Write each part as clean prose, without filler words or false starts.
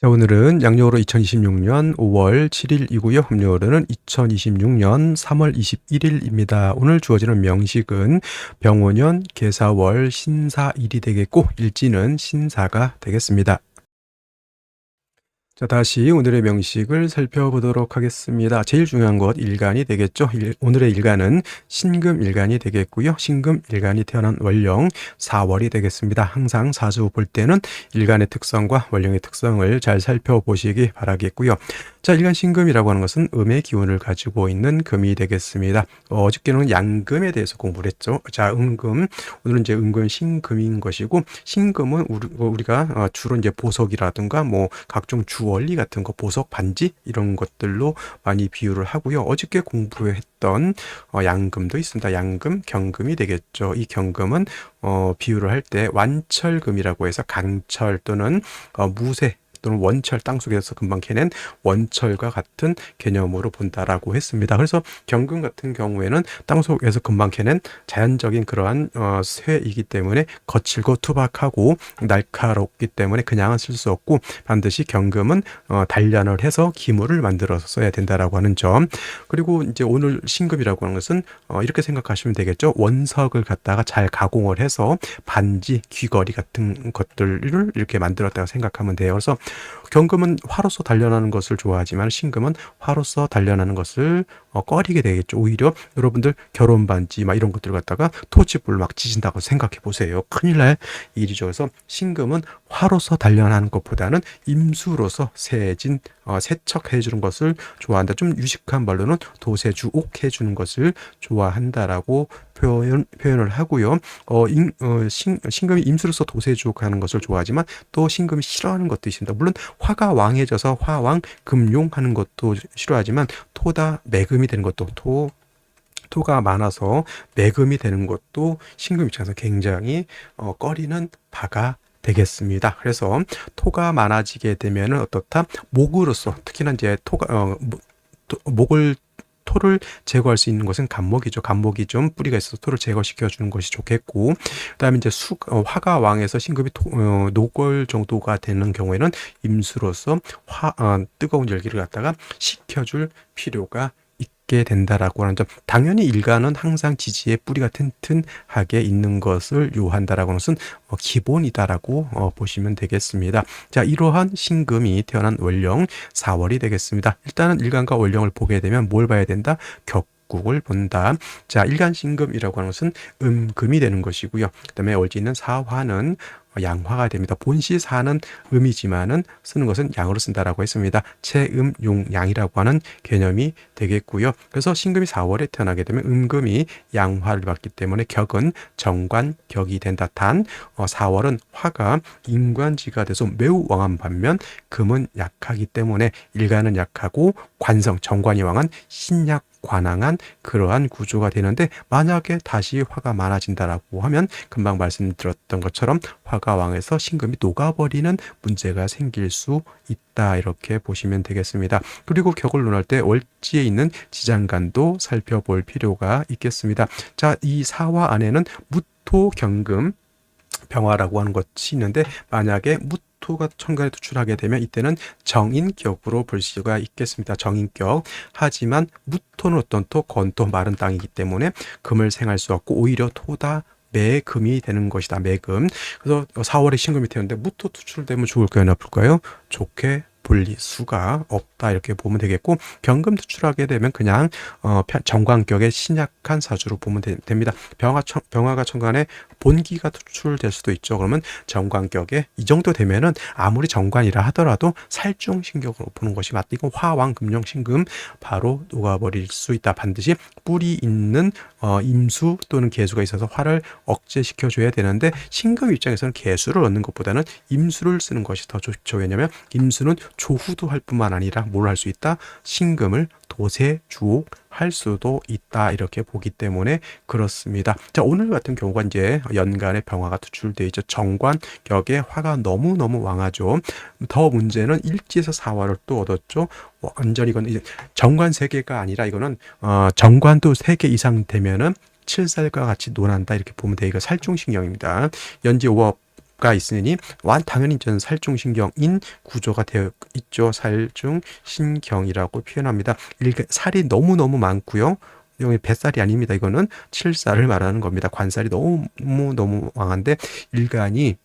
자, 오늘은 양력으로 2026년 5월 7일이고요. 음력으로는 2026년 3월 21일입니다. 오늘 주어지는 명식은 병오년 계사월 신사일이 되겠고 일지는 신사가 되겠습니다. 자, 다시 오늘의 명식을 살펴보도록 하겠습니다. 제일 중요한 것 일간이 되겠죠. 오늘의 일간은 신금일간이 되겠고요. 신금일간이 태어난 월령 4월이 되겠습니다. 항상 사주 볼 때는 일간의 특성과 월령의 특성을 잘 살펴보시기 바라겠고요. 자, 일간 신금이라고 하는 것은 음의 기운을 가지고 있는 금이 되겠습니다. 어저께는 양금에 대해서 공부를 했죠. 자, 음금, 오늘은 이제 음금 신금인 것이고, 신금은 우리가 주로 이제 보석이라든가 뭐 각종 주얼리 같은 거, 보석 반지 이런 것들로 많이 비유를 하고요. 어저께 공부했던 양금도 있습니다. 양금, 경금이 되겠죠. 이 경금은 비유를 할 때 완철금이라고 해서 강철 또는 무쇠 또는 원철, 땅속에서 금방 캐낸 원철과 같은 개념으로 본다라고 했습니다. 그래서 경금 같은 경우에는 땅속에서 금방 캐낸 자연적인 그러한 쇠이기 때문에 거칠고 투박하고 날카롭기 때문에 그냥은 쓸 수 없고 반드시 경금은 단련을 해서 기물을 만들어서 써야 된다라고 하는 점. 그리고 이제 오늘 신금이라고 하는 것은 이렇게 생각하시면 되겠죠. 원석을 갖다가 잘 가공을 해서 반지, 귀걸이 같은 것들을 이렇게 만들었다고 생각하면 돼요. 그래서 경금은 화로서 단련하는 것을 좋아하지만 신금은 화로서 단련하는 것을 꺼리게 되겠죠. 오히려 여러분들 결혼 반지 막 이런 것들 갖다가 토치불 막 지진다고 생각해 보세요. 큰일 날 일이죠. 그래서 신금은 화로서 단련하는 것보다는 임수로서 세척해 주는 것을 좋아한다. 좀 유식한 말로는 도세주옥 해주는 것을 좋아한다라고 표현을 하고요. 신금이 임수로서 도세주옥하는 것을 좋아하지만 또 신금이 싫어하는 것도 있습니다. 물론 화가 왕해져서 화왕 금용하는 것도 싫어하지만 토다 매금이 되는 것도 토가 많아서 매금이 되는 것도 신금 입장에서 굉장히 꺼리는 바가 되겠습니다. 그래서 토가 많아지게 되면 어떻다? 목으로서 특히나 이제 토를 제거할 수 있는 것은 간목이죠. 간목이 좀 뿌리가 있어서 토를 제거시켜 주는 것이 좋겠고, 그다음에 이제 화가 왕에서 신금이 노골 정도가 되는 경우에는 임수로서 뜨거운 열기를 갖다가 식혀줄 필요가 있게 된다라고 하는 점. 당연히 일간은 항상 지지에 뿌리가 튼튼하게 있는 것을 요한다라고 하는 것은 기본이다라고 보시면 되겠습니다. 자, 이러한 신금이 태어난 월령 4월이 되겠습니다. 일단은 일간과 월령을 보게 되면 뭘 봐야 된다? 격국을 본다. 자, 일간 신금이라고 하는 것은 음금이 되는 것이고요. 그다음에 월지는 사화는 양화가 됩니다. 본시 사는 음이지만은 쓰는 것은 양으로 쓴다라고 했습니다. 체음 용양이라고 하는 개념이 되겠고요. 그래서 신금이 4월에 태어나게 되면 음금이 양화를 받기 때문에 격은 정관격이 된다. 단 4월은 화가 인관지가 돼서 매우 왕한 반면 금은 약하기 때문에 일간은 약하고 관성 정관이 왕한 신약 관항한 그러한 구조가 되는데, 만약에 다시 화가 많아진다라고 하면 금방 말씀드렸던 것처럼 화가 왕에서 신금이 녹아버리는 문제가 생길 수 있다, 이렇게 보시면 되겠습니다. 그리고 격을 논할 때 월지에 있는 지장간도 살펴볼 필요가 있겠습니다. 자, 이 사화 안에는 무토 경금 병화라고 하는 것이 있는데, 만약에 무토가 천간에 투출하게 되면 이때는 정인격으로 볼 수가 있겠습니다. 정인격. 하지만 무토는 어떤 토? 건토, 마른 땅이기 때문에 금을 생할 수 없고 오히려 토다 매금이 되는 것이다. 매금. 그래서 4월에 신금이 되는데 무토 투출되면 좋을까요, 나쁠까요? 좋게 볼 수가 없다, 이렇게 보면 되겠고, 경금 투출하게 되면 그냥 정관격의 신약한 사주로 보면 됩니다. 병화가 천간에 본기가 투출될 수도 있죠. 그러면 정관격에 이 정도 되면은 아무리 정관이라 하더라도 살중신격으로 보는 것이 맞다. 이거 화왕 금령 신금 바로 녹아버릴 수 있다. 반드시 뿔이 있는 임수 또는 개수가 있어서 화를 억제시켜줘야 되는데, 신금 입장에서는 개수를 얻는 것보다는 임수를 쓰는 것이 더 좋죠. 왜냐하면 임수는 조후도 할 뿐만 아니라 뭘 할 수 있다? 신금을 도세주옥 할 수도 있다, 이렇게 보기 때문에 그렇습니다. 자, 오늘 같은 경우가 이제 연간에 병화가 투출되어 있죠. 정관격에 화가 너무너무 왕하죠. 더 문제는 일지에서 사화를 또 얻었죠. 완전히 이건 이제 정관 3개가 아니라 이거는 정관도 3개 이상 되면은 칠살과 같이 논한다, 이렇게 보면 돼. 이거 살중신경입니다. 연지 5업 가 있으니 당연히 저는 살중신경인 구조가 되어 있죠. 살중신경이라고 표현합니다. 살이 너무너무 많고요. 여기 뱃살이 아닙니다. 이거는 칠살을 말하는 겁니다. 관살이 너무 왕한데 일간이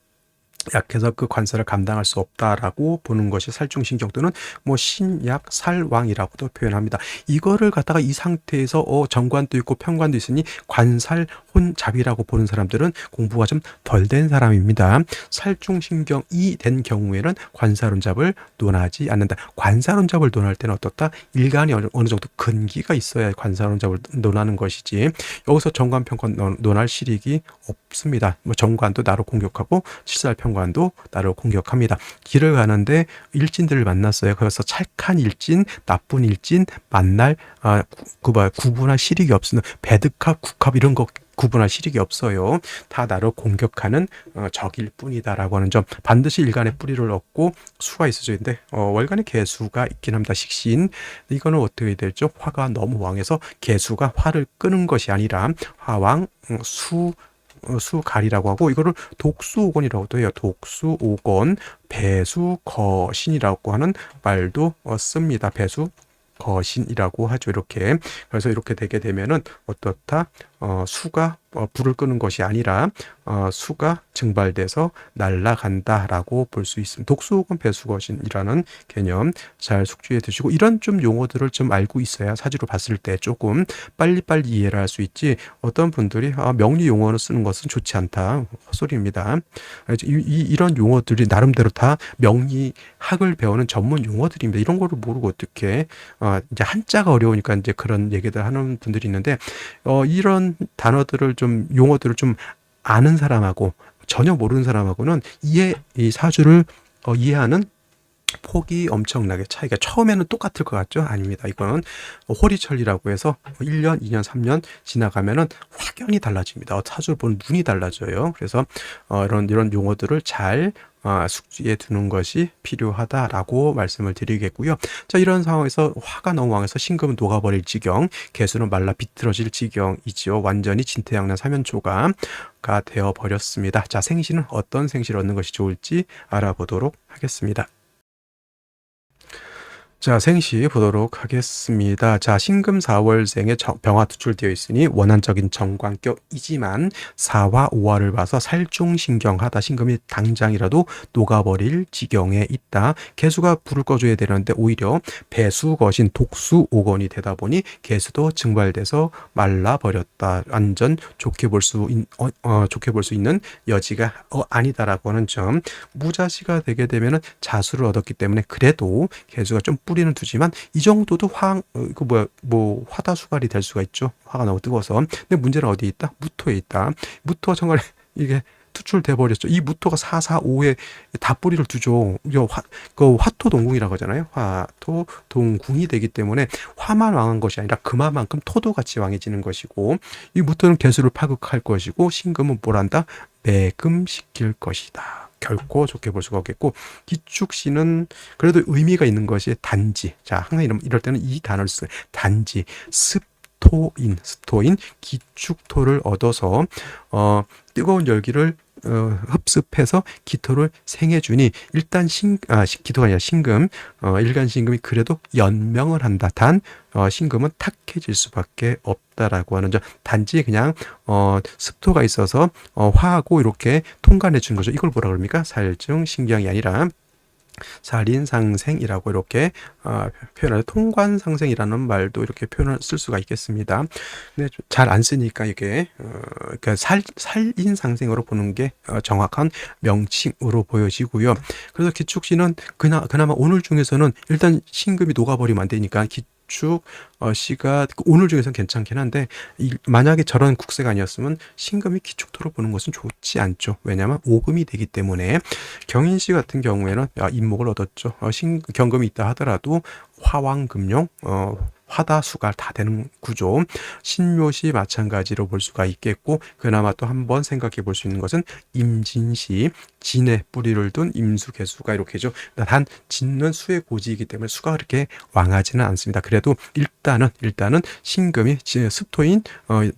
약해서 그 관살을 감당할 수 없다라고 보는 것이 살중신경 또는 뭐 신약살왕이라고도 표현합니다. 이거를 갖다가 이 상태에서 정관도 있고 편관도 있으니 관살 혼잡이라고 보는 사람들은 공부가 좀 덜 된 사람입니다. 살중신경이 된 경우에는 관살혼잡을 논하지 않는다. 관살혼잡을 논할 때는 어떻다? 일간이 어느 정도 근기가 있어야 관살혼잡을 논하는 것이지 여기서 정관 편관 논할 실익이 없습니다. 뭐 정관도 나를 공격하고 칠살편관도 나를 공격합니다. 길을 가는데 일진들을 만났어요. 그래서 착한 일진, 나쁜 일진 만날 구분할 실익이 없으면 배드캅, 국캅 이런 거 구분할 실익이 없어요. 다 나를 공격하는 적일 뿐이다라고 하는 점. 반드시 일간의 뿌리를 얻고 수가 있어줘야 되는데 월간에 개수가 있긴 합니다. 식신. 이거는 어떻게 될죠? 화가 너무 왕해서 개수가 화를 끄는 것이 아니라 화왕 수갈이라고 하고 이거를 독수오건이라고도 해요. 독수오건, 배수거신이라고 하는 말도 씁니다. 배수거신이라고 하죠. 이렇게. 그래서 이렇게 되게 되면은 어떻다? 수가 불을 끄는 것이 아니라 수가 증발돼서 날아간다라고 볼 수 있습니다. 독수오건 배수거신이라는 개념 잘 숙지해 두시고 이런 좀 용어들을 좀 알고 있어야 사주로 봤을 때 조금 빨리빨리 이해를 할 수 있지 어떤 분들이 명리 용어를 쓰는 것은 좋지 않다. 헛소리입니다. 이런 용어들이 나름대로 다 명리학을 배우는 전문 용어들입니다. 이런 거를 모르고 어떻게 이제 한자가 어려우니까 이제 그런 얘기들 하는 분들이 있는데 이런 단어들을 좀 용어들을 좀 아는 사람하고 전혀 모르는 사람하고는 이 사주를 이해하는 폭이 엄청나게 차이가 처음에는 똑같을 것 같죠? 아닙니다. 이거는 호리철이라고 해서 1년, 2년, 3년 지나가면은 확연히 달라집니다. 사주를 보는 눈이 달라져요. 그래서 이런 용어들을 잘 숙지해 두는 것이 필요하다라고 말씀을 드리겠고요. 자, 이런 상황에서 화가 너무 왕해서 신금은 녹아버릴 지경, 개수는 말라 비틀어질 지경이지요. 완전히 진퇴양난 사면초가 되어 버렸습니다. 자, 생신은 어떤 생신을 얻는 것이 좋을지 알아보도록 하겠습니다. 자, 생시 보도록 하겠습니다. 자, 신금 4월생에 병화 투출되어 있으니 원한적인 정관격이지만 4화 5화를 봐서 살중신경하다. 신금이 당장이라도 녹아버릴 지경에 있다. 개수가 불을 꺼줘야 되는데 오히려 배수거신 독수오건이 되다 보니 개수도 증발돼서 말라버렸다. 완전 좋게 볼 수 있는 여지가 아니다라고 하는 점. 무자시가 되게 되면은 자수를 얻었기 때문에 그래도 개수가 좀 뿌리는 두지만 이 정도도 화다수갈이 될 수가 있죠. 화가 너무 뜨거워서. 근데 문제는 어디에 있다? 무토에 있다. 무토가 정말 이게 투출돼 버렸죠. 이 무토가 4, 4, 5에 다 뿌리를 두죠. 화토동궁이라고 하잖아요. 화토동궁이 되기 때문에 화만 왕한 것이 아니라 그만큼 토도 같이 왕해지는 것이고 이 무토는 개수를 파극할 것이고 신금은 뭘 한다? 매금시킬 것이다. 결코 좋게 볼 수가 없겠고 기축신은 그래도 의미가 있는 것이 단지. 자, 항상 이럴 때는 이 단어를 써요. 단지. 스토인 기축토를 얻어서 뜨거운 열기를 흡습해서 기토를 생해주니 일단 기토가 아니라 신금 일간 신금이 그래도 연명을 한다. 단 신금은 탁해질 수밖에 없다라고 하는 점. 단지 그냥 습토가 있어서 화하고 이렇게 통관해 주는 거죠. 이걸 뭐라 그럽니까? 살증 신경이 아니라 살인상생이라고 이렇게 표현을 통관상생이라는 말도 이렇게 표현을 쓸 수가 있겠습니다. 근데 잘 안 쓰니까 이게 그러니까 살인상생으로 보는 게 정확한 명칭으로 보여지고요. 그래서 기축신은 그나마 오늘 중에서는 일단 신금이 녹아버리면 안 되니까 기축 씨가 오늘 중에서는 괜찮긴 한데 만약에 저런 국세가 아니었으면 신금이 기축토로 보는 것은 좋지 않죠. 왜냐하면 오금이 되기 때문에. 경인씨 같은 경우에는 인목을 얻었죠. 경금이 있다 하더라도 화왕금용 화다 수가 다 되는 구조. 신묘시 마찬가지로 볼 수가 있겠고, 그나마 또 한번 생각해 볼 수 있는 것은 임진시, 진에 뿌리를 둔 임수 개수가 이렇게죠. 단 진은 수의 고지이기 때문에 수가 그렇게 왕하지는 않습니다. 그래도 일단은 신금이 습토인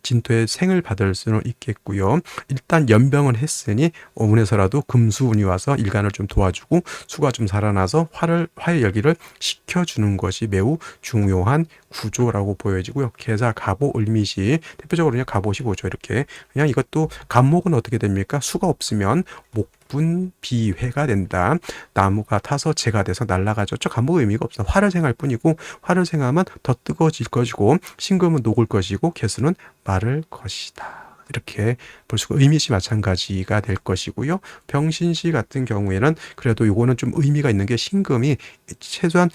진토의 생을 받을 수는 있겠고요. 일단 연병은 했으니 운에서라도 금수운이 와서 일간을 좀 도와주고 수가 좀 살아나서 화의 열기를 식혀주는 것이 매우 중요한 구조라고 보여지고요. 계사 갑오 을미시 대표적으로 그냥 갑옷이 보죠. 이렇게 그냥 이것도 갑목은 어떻게 됩니까? 수가 없으면 목분 비회가 된다. 나무가 타서 재가 돼서 날아가죠. 저 갑목의 의미가 없어. 화를 생할 뿐이고 화를 생하면 더 뜨거워질 것이고 신금은 녹을 것이고 개수는 마를 것이다. 이렇게 볼 수가 의미시 마찬가지가 될 것이고요. 병신시 같은 경우에는 그래도 요거는 좀 의미가 있는 게 신금이 최소한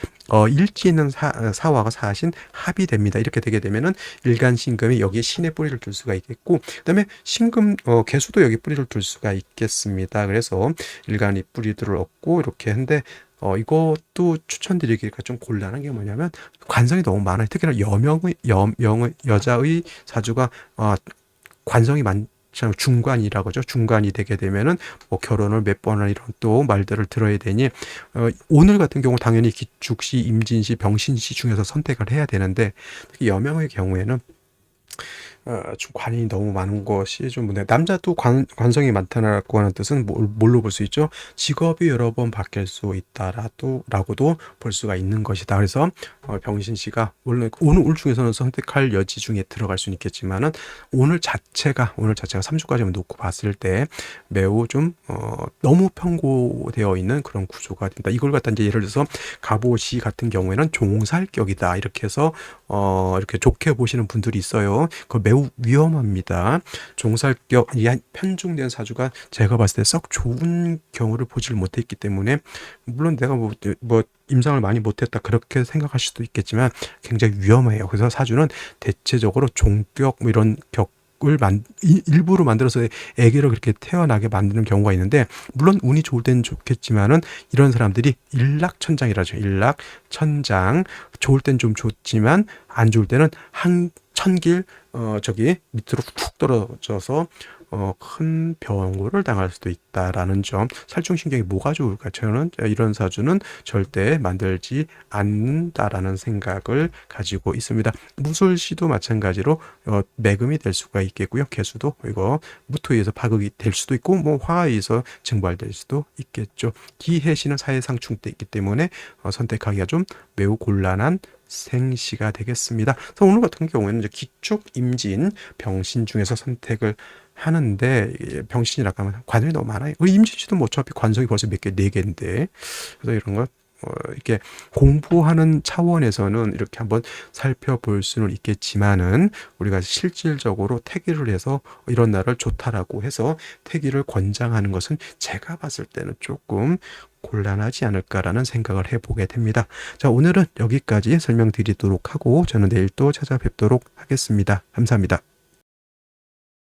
일지 있는 사화가 사신 합이 됩니다. 이렇게 되게 되면은 일간 신금이 여기에 신의 뿌리를 둘 수가 있겠고, 그다음에 신금 개수도 여기 뿌리를 둘 수가 있겠습니다. 그래서 일간이 뿌리들을 얻고 이렇게 한데 이것도 추천드리기가 좀 곤란한 게 뭐냐면 관성이 너무 많아요. 특히나 여자의 사주가 관성이 많잖아요. 중관이라고 하죠. 중관이 되게 되면은 뭐 결혼을 몇 번을 이런 또 말들을 들어야 되니 오늘 같은 경우 당연히 기축시, 임진시, 병신시 중에서 선택을 해야 되는데 특히 여명의 경우에는 좀 관인이 너무 많은 것이 좀 문제. 남자도 관성이 많다라고 하는 뜻은 뭘로 볼 수 있죠? 직업이 여러 번 바뀔 수 있다라고도 볼 수가 있는 것이다. 그래서 병신 씨가 원래 오늘 중에서는 선택할 여지 중에 들어갈 수는 있겠지만은 오늘 자체가 3주까지만 놓고 봤을 때 매우 좀 너무 편고되어 있는 그런 구조가 된다. 이걸 갖다 이제 예를 들어서 갑오시 같은 경우에는 종살격이다. 이렇게 해서 이렇게 좋게 보시는 분들이 있어요. 그 매우 위험합니다. 종살격, 편중된 사주가 제가 봤을 때 썩 좋은 경우를 보질 못했기 때문에 물론 내가 뭐 임상을 많이 못했다 그렇게 생각하실 수도 있겠지만 굉장히 위험해요. 그래서 사주는 대체적으로 종격 뭐 이런 격을 일부러 만들어서 애기를 그렇게 태어나게 만드는 경우가 있는데 물론 운이 좋을 때는 좋겠지만은 이런 사람들이 일락천장이라죠. 일락천장. 좋을 땐 좀 좋지만 안 좋을 때는 천길 저기 밑으로 툭 떨어져서 큰 병고를 당할 수도 있다라는 점. 살충신경이 뭐가 좋을까? 저는 이런 사주는 절대 만들지 않는다라는 생각을 가지고 있습니다. 무술시도 마찬가지로 매금이 될 수가 있겠고요. 개수도 이거 무토에 의해서 파극이 될 수도 있고 뭐 화에 의해서 증발될 수도 있겠죠. 기해시는 사회상 충대이기 때문에 선택하기가 좀 매우 곤란한 생시가 되겠습니다. 그래서 오늘 같은 경우에는 이제 기축, 임진, 병신 중에서 선택을 하는데 병신이라고 하면 관성이 너무 많아요. 우리 임진씨도 뭐 어차피 관성이 벌써 몇 개, 4개인데 그래서 이런 거 이렇게 공부하는 차원에서는 이렇게 한번 살펴볼 수는 있겠지만은 우리가 실질적으로 태기를 해서 이런 날을 좋다라고 해서 태기를 권장하는 것은 제가 봤을 때는 조금 곤란하지 않을까라는 생각을 해보게 됩니다. 자, 오늘은 여기까지 설명드리도록 하고 저는 내일 또 찾아뵙도록 하겠습니다. 감사합니다.